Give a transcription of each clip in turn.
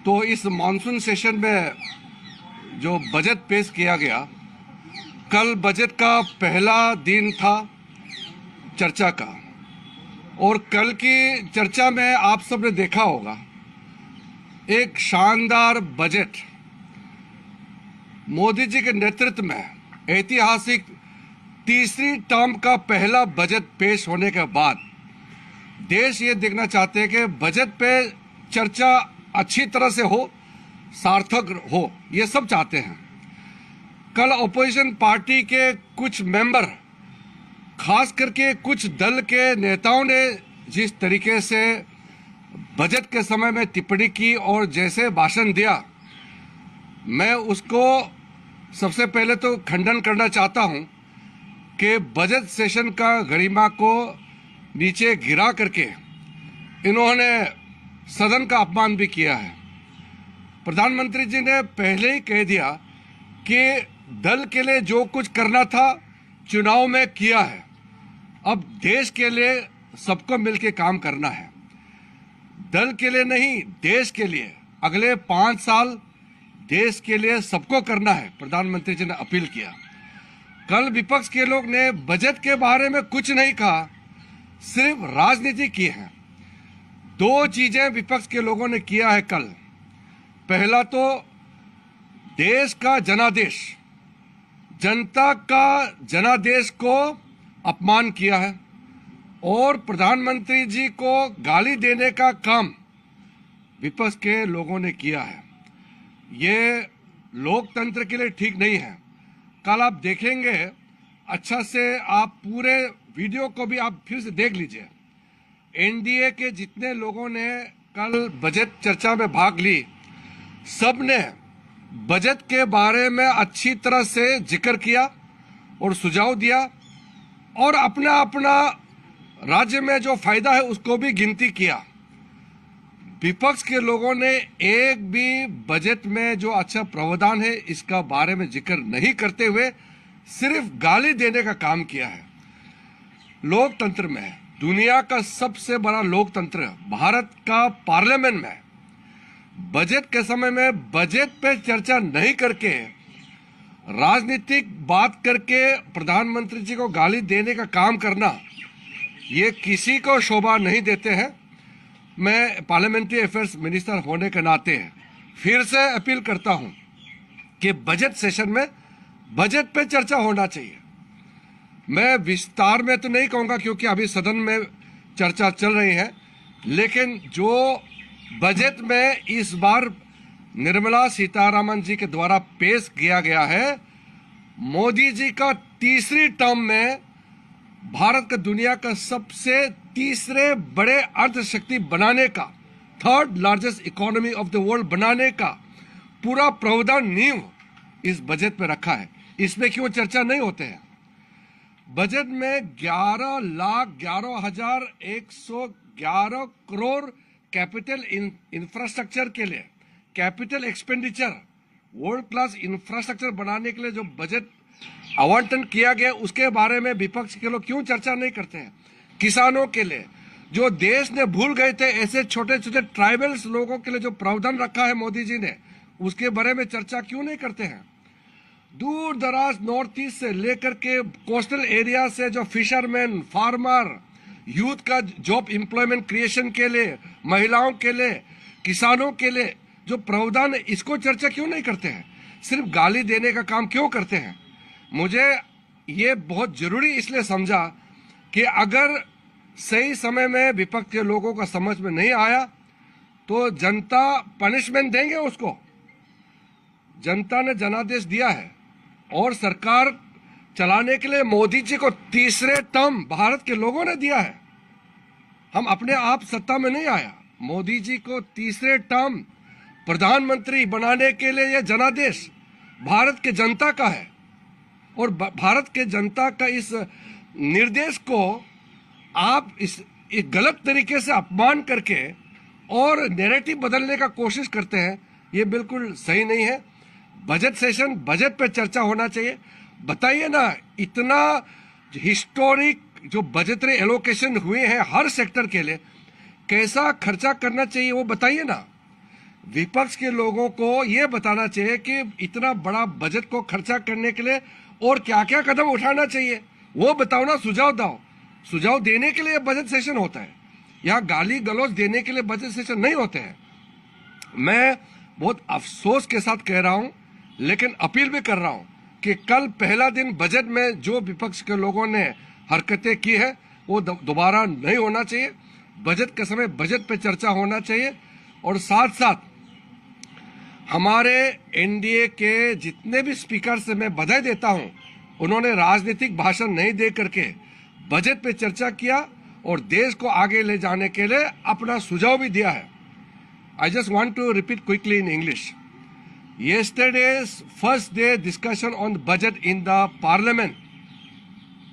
तो इस monsoon session में जो बजट पेश किया गया, कल बजट का पहला दिन था चर्चा का, और कल की चर्चा में आप सबने देखा होगा एक शानदार बजट मोदी जी के नेतृत्व में ऐतिहासिक तीसरी टर्म का पहला बजट पेश होने के बाद देश ये देखना चाहते हैं कि बजट पे चर्चा अच्छी तरह से हो, सार्थक हो, ये सब चाहते हैं। कल अपोजिशन पार्टी के कुछ मेंबर, खास करके कुछ दल के नेताओं ने जिस तरीके से बजट के समय में टिप्पणी की और जैसे भाषण दिया, मैं उसको सबसे पहले तो खंडन करना चाहता हूं कि बजट सेशन का गरिमा को नीचे गिरा करके इन्होंने सदन का अपमान भी किया है। प्रधानमंत्री जी ने पहले ही कह दिया कि दल के लिए जो कुछ करना था चुनाव में किया है, अब देश के लिए सबको मिलकर काम करना है। दल के लिए नहीं, देश के लिए अगले 5 साल देश के लिए सबको करना है, प्रधानमंत्री जी ने अपील किया। कल विपक्ष के लोग ने बजट के बारे में कुछ नहीं कहा, सिर्फ राजनीति की है। 2 चीजें विपक्ष के लोगों ने किया है कल। पहला तो देश का जनादेश, जनता का जनादेश को अपमान किया है और प्रधानमंत्री जी को गाली देने का काम विपक्ष के लोगों ने किया है। ये लोकतंत्र के लिए ठीक नहीं है। कल आप देखेंगे अच्छा से, आप पूरे वीडियो को भी आप फिर से देख लीजिए। एनडीए के जितने लोगों ने कल बजट चर्चा में भाग ली, सब ने बजट के बारे में अच्छी तरह से जिक्र किया और सुझाव दिया और अपना अपना राज्य में जो फायदा है उसको भी गिनती किया। विपक्ष के लोगों ने एक भी बजट में जो अच्छा प्रावधान है इसका बारे में जिक्र नहीं करते हुए सिर्फ गाली देने का काम किया है। लोकतंत्र में, दुनिया का सबसे बड़ा लोकतंत्र भारत का पार्लियामेंट में बजट के समय में बजट पे चर्चा नहीं करके राजनीतिक बात करके प्रधानमंत्री जी को गाली देने का काम करना, ये किसी को शोभा नहीं देते हैं। मैं पार्लियामेंट्री अफेयर्स मिनिस्टर होने के नाते फिर से अपील करता हूं कि बजट सेशन में बजट पे चर्चा होना चाहिए। मैं विस्तार में तो नहीं कहूंगा क्योंकि अभी सदन में चर्चा चल रही है, लेकिन जो बजट में इस बार निर्मला सीतारामन जी के द्वारा पेश किया गया है, मोदी जी का तीसरी टर्म में भारत का दुनिया का सबसे तीसरे बड़े अर्थशक्ति बनाने का, 3rd largest economy of the world बनाने का पूरा प्रावधान नींव इस बजट में रखा है। इसमें क्यों चर्चा नहीं होते हैं? बजट में 11,11,111 करोड़ कैपिटल इंफ्रास्ट्रक्चर के लिए, capital expenditure, world class infrastructure बनाने के लिए जो बजट आवंटन किया गया उसके बारे में विपक्ष के लोग क्यों चर्चा नहीं करते हैं? किसानों के लिए जो देश ने भूल गए थे, ऐसे छोटे छोटे ट्राइबल्स लोगों के लिए जो प्रावधान रखा है मोदी जी ने, उसके बारे में चर्चा क्यों नहीं करते हैं? दूर दराज नॉर्थ ईस्ट से लेकर के कोस्टल एरिया से जो फिशरमैन, फार्मर, यूथ का जॉब एम्प्लॉयमेंट क्रिएशन के लिए, महिलाओं के लिए, किसानों के लिए जो प्रावधान है, इसको चर्चा क्यों नहीं करते हैं? सिर्फ गाली देने का काम क्यों करते हैं? मुझे ये बहुत जरूरी इसलिए समझा कि अगर सही समय में विपक्ष के लोगों का समझ में नहीं आया तो जनता पनिशमेंट देंगे उसको। जनता ने जनादेश दिया है और सरकार चलाने के लिए मोदी जी को तीसरे टर्म भारत के लोगों ने दिया है। हम अपने आप सत्ता में नहीं आया, मोदी जी को तीसरे टर्म प्रधानमंत्री बनाने के लिए यह जनादेश भारत के जनता का है और भारत के जनता का इस निर्देश को आप इस गलत तरीके से अपमान करके और नैरेटिव बदलने का कोशिश करते हैं, ये बिल्कुल सही नहीं है। बजट सेशन, बजट पे चर्चा होना चाहिए। बताइए ना, इतना हिस्टोरिक जो बजटरी एलोकेशन हुए हैं हर सेक्टर के लिए, कैसा खर्चा करना चाहिए वो बताइए ना। विपक्ष के लोगों को यह बताना चाहिए कि इतना बड़ा बजट को खर्चा करने के लिए और क्या क्या कदम उठाना चाहिए, वो बताओ ना, सुझाव दो। सुझाव देने के लिए बजट सेशन होता है, यहाँ गाली गलौज देने के लिए बजट सेशन नहीं होते हैं। मैं बहुत अफसोस के साथ कह रहा हूं, लेकिन अपील भी कर रहा हूं कि कल पहला दिन बजट में जो विपक्ष के लोगों ने हरकतें की है वो दोबारा नहीं होना चाहिए। बजट के समय बजट पे चर्चा होना चाहिए। और साथ साथ हमारे एनडीए के जितने भी स्पीकर से मैं बधाई देता हूं, उन्होंने राजनीतिक भाषण नहीं दे करके बजट पे चर्चा किया और देश को आगे ले जाने के लिए अपना सुझाव भी दिया है। I just want to repeat quickly in English. Yesterday's first day discussion on the budget in the parliament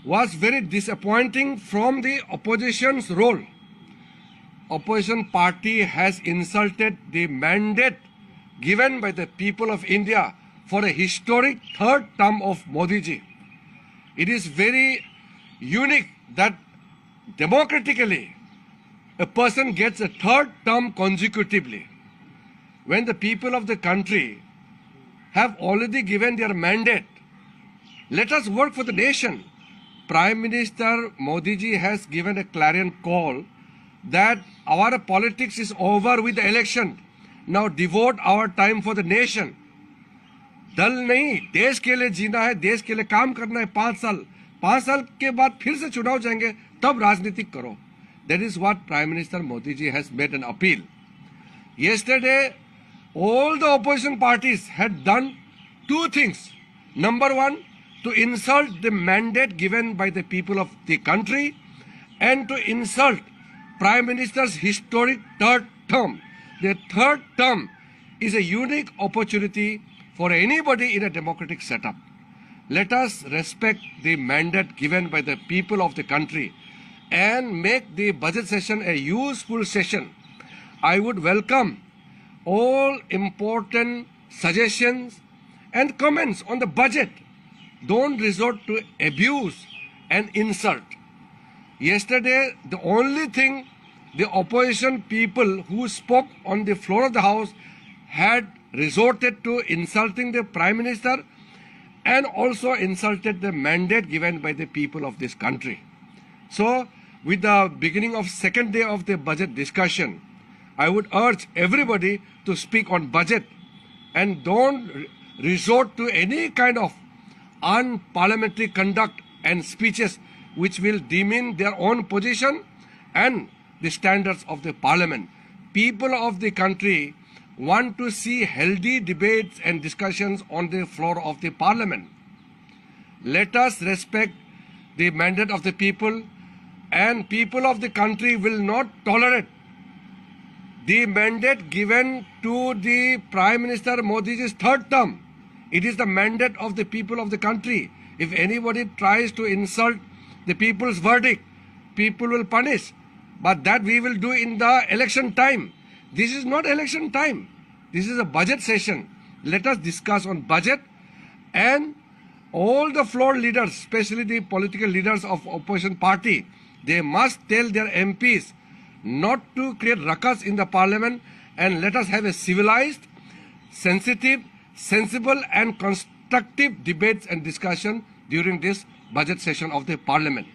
was very disappointing from the opposition's role. Opposition party has insulted the mandate given by the people of India for a historic third term of Modi ji. It is very unique that democratically a person gets a third term consecutively. When the people of the country have already given their mandate, let us work for the nation. Prime Minister Modi ji has given a clarion call that our politics is over with the election. Now devote our time for the nation. दल नहीं, देश के लिए जीना है, देश के लिए काम करना है। 5 साल के बाद फिर से चुनाव जाएंगे, तब राजनीतिक करो। That is what Prime Minister Modi ji has made an appeal. Yesterday, all the opposition parties had done two things. Number one, to insult the mandate given by the people of the country and to insult Prime Minister's historic third term. The third term is a unique opportunity for anybody in a democratic setup. Let us respect the mandate given by the people of the country and make the budget session a useful session. I would welcome all important suggestions and comments on the budget. Don't resort to abuse and insult. Yesterday, the only thing the opposition people who spoke on the floor of the House had resorted to insulting the Prime Minister and also insulted the mandate given by the people of this country. So, with the beginning of second day of the budget discussion, I would urge everybody to speak on budget and don't resort to any kind of unparliamentary conduct and speeches which will demean their own position and the standards of the parliament. People of the country want to see healthy debates and discussions on the floor of the parliament. Let us respect the mandate of the people, and people of the country will not tolerate the mandate given to the Prime Minister Modi's third term. It is the mandate of the people of the country. If anybody tries to insult the people's verdict, people will punish. But that we will do in the election time. This is not election time. This is a budget session. Let us discuss on budget, and all the floor leaders, especially the political leaders of opposition party, they must tell their MPs not to create ruckus in the parliament, and let us have a civilized, sensitive, sensible and constructive debates and discussion during this budget session of the parliament.